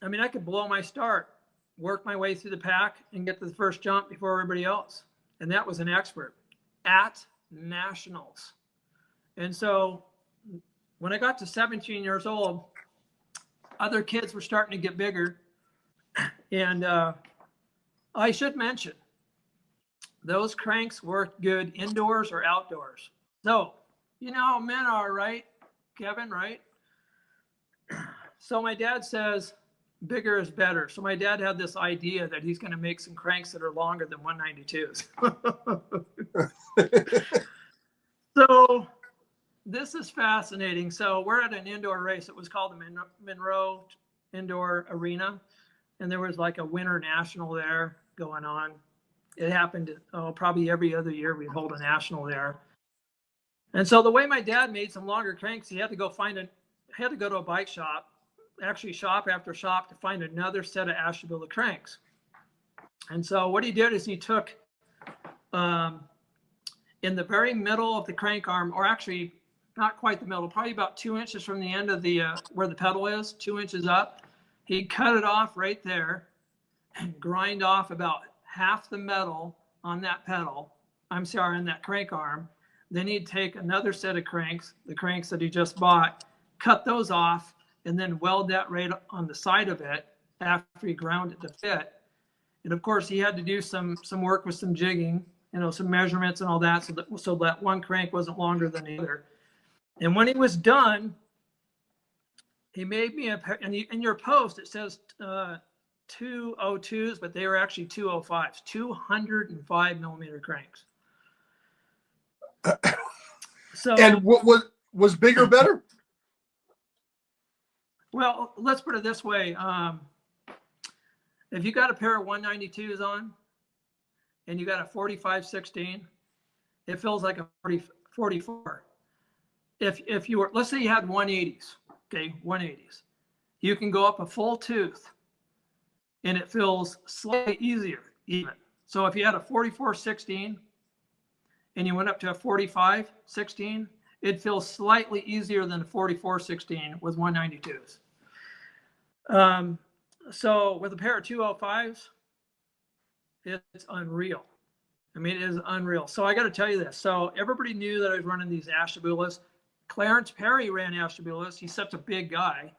I mean, I could blow my start, work my way through the pack, and get to the first jump before everybody else. And that was an expert at nationals. And so when I got to 17 years old, other kids were starting to get bigger. And I should mention, those cranks worked good indoors or outdoors. So, you know how men are, right, Kevin, right? So my dad says, bigger is better. So my dad had this idea that he's going to make some cranks that are longer than 192s. So this is fascinating. So we're at an indoor race. It was called the Monroe Indoor Arena. And there was like a winter national there going on. It happened probably every other year we'd hold a national there. And so the way my dad made some longer cranks, he had to go to a bike shop, actually shop after shop, to find another set of Ashtabula cranks. And so what he did is he took in the very middle of the crank arm, or actually not quite the middle, probably about 2 inches from the end of the where the pedal is, 2 inches up, he cut it off right there and grind off about half the metal on that pedal. I'm sorry, on that crank arm. Then he'd take another set of cranks, the cranks that he just bought, cut those off, and then weld that right on the side of it after he ground it to fit. And of course, he had to do some work with some jigging, some measurements and all that, so that one crank wasn't longer than the other. And when he was done, he made me in your post, it says 202s, but they were actually 205s, 205 millimeter cranks. So, and what was bigger better? Well, let's put it this way. If you got a pair of 192s on and you got a 45-16, it feels like a 44. If you were, let's say you had 180s, okay, 180s, you can go up a full tooth and it feels slightly easier even. So if you had a 44-16 and you went up to a 45-16, it feels slightly easier than a 44-16 with 192s. So with a pair of 205s, it's unreal. I mean, it is unreal. So I got to tell you this. So everybody knew that I was running these Ashtabulas. Clarence Perry ran Ashtabulas. He's such a big guy.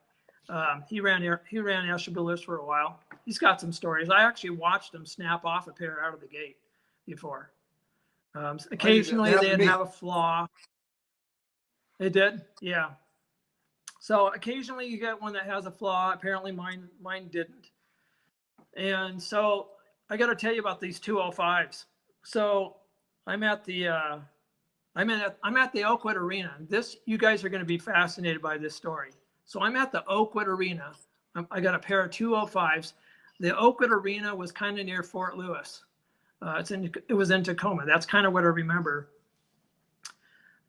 He ran Ashtabulas for a while. He's got some stories. I actually watched him snap off a pair out of the gate before. Occasionally they'd have a flaw. It did? Yeah. So occasionally you get one that has a flaw. Apparently mine didn't. And so I got to tell you about these 205s. So I'm at the Oakwood Arena. You guys are going to be fascinated by this story. So I'm at the Oakwood Arena. I got a pair of 205s. The Oakwood Arena was kind of near Fort Lewis. It was in Tacoma. That's kind of what I remember.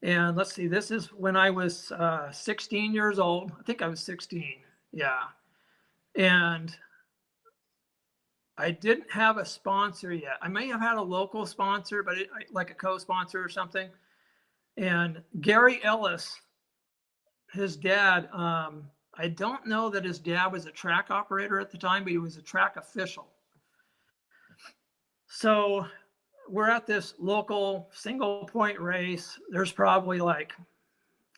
And let's see, this is when I was 16 years old. I think I was 16. Yeah. And I didn't have a sponsor yet. I may have had a local sponsor, but like a co-sponsor or something. And Gary Ellis, his dad, I don't know that his dad was a track operator at the time, but he was a track official. So we're at this local single point race. There's probably like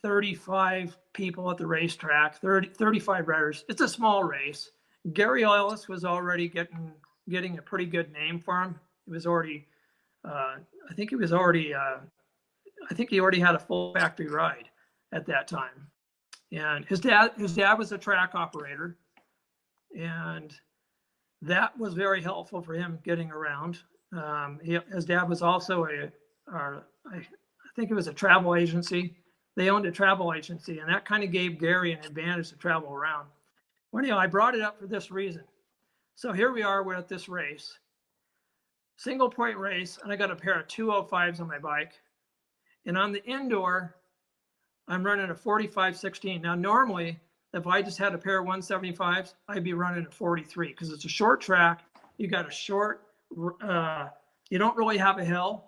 35 people at the racetrack, 35 riders. It's a small race. Gary Ellis was already getting a pretty good name for him. He was already, I think he already had a full factory ride at that time. And his dad was a track operator, and that was very helpful for him getting around. His dad was also I think it was a travel agency. They owned a travel agency, and that kind of gave Gary an advantage to travel around. Well, anyhow, I brought it up for this reason. So here we are, we're at this race, single point race, and I got a pair of 205s on my bike. And on the indoor, I'm running a 45-16. Now, normally, if I just had a pair of 175s, I'd be running a 43 because it's a short track. You got a short, you don't really have a hill.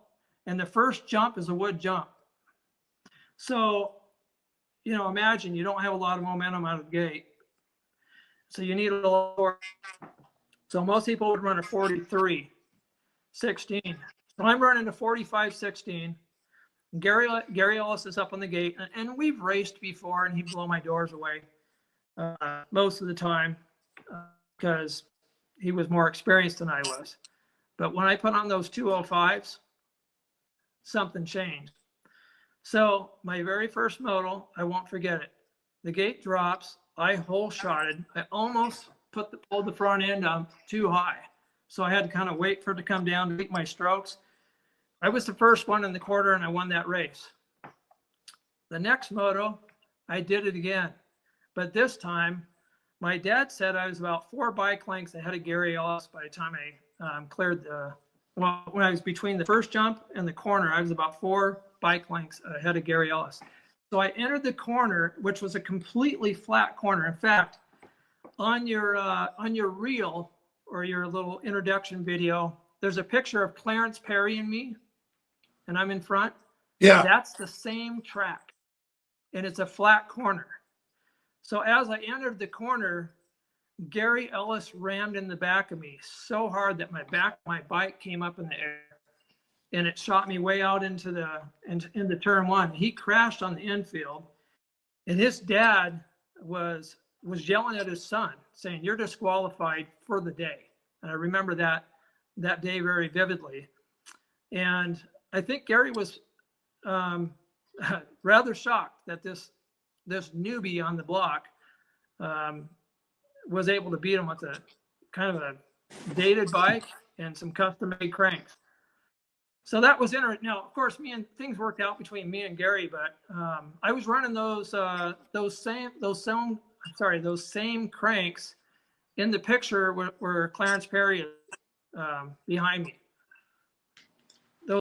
And the first jump is a wood jump. So, imagine you don't have a lot of momentum out of the gate. So you need a lower. So most people would run a 43.16. So I'm running a 45.16. Gary Ellis is up on the gate, and we've raced before, and he'd blow my doors away most of the time because he was more experienced than I was. But when I put on those 205s, something changed. So my very first moto, I won't forget it. The gate drops. I hole shotted. I almost pulled the front end up too high. So I had to kind of wait for it to come down to make my strokes. I was the first one in the quarter, and I won that race. The next moto, I did it again. But this time, my dad said I was about 4 bike lengths ahead of Gary Ellis by the time I cleared when I was between the first jump and the corner, I was about 4 bike lengths ahead of Gary Ellis. So I entered the corner, which was a completely flat corner. In fact, on your reel or your little introduction video, there's a picture of Clarence Perry and me, and I'm in front. Yeah. That's the same track, and it's a flat corner. So as I entered the corner, Gary Ellis rammed in the back of me so hard that my bike came up in the air, and it shot me way out into turn 1. He crashed on the infield, and his dad was yelling at his son, saying, "You're disqualified for the day." And I remember that day very vividly. And I think Gary was rather shocked that this newbie on the block was able to beat him with a kind of a dated bike and some custom-made cranks. So that was interesting. Now, of course, things worked out between me and Gary, but I was running those same cranks in the picture where Clarence Perry is behind me.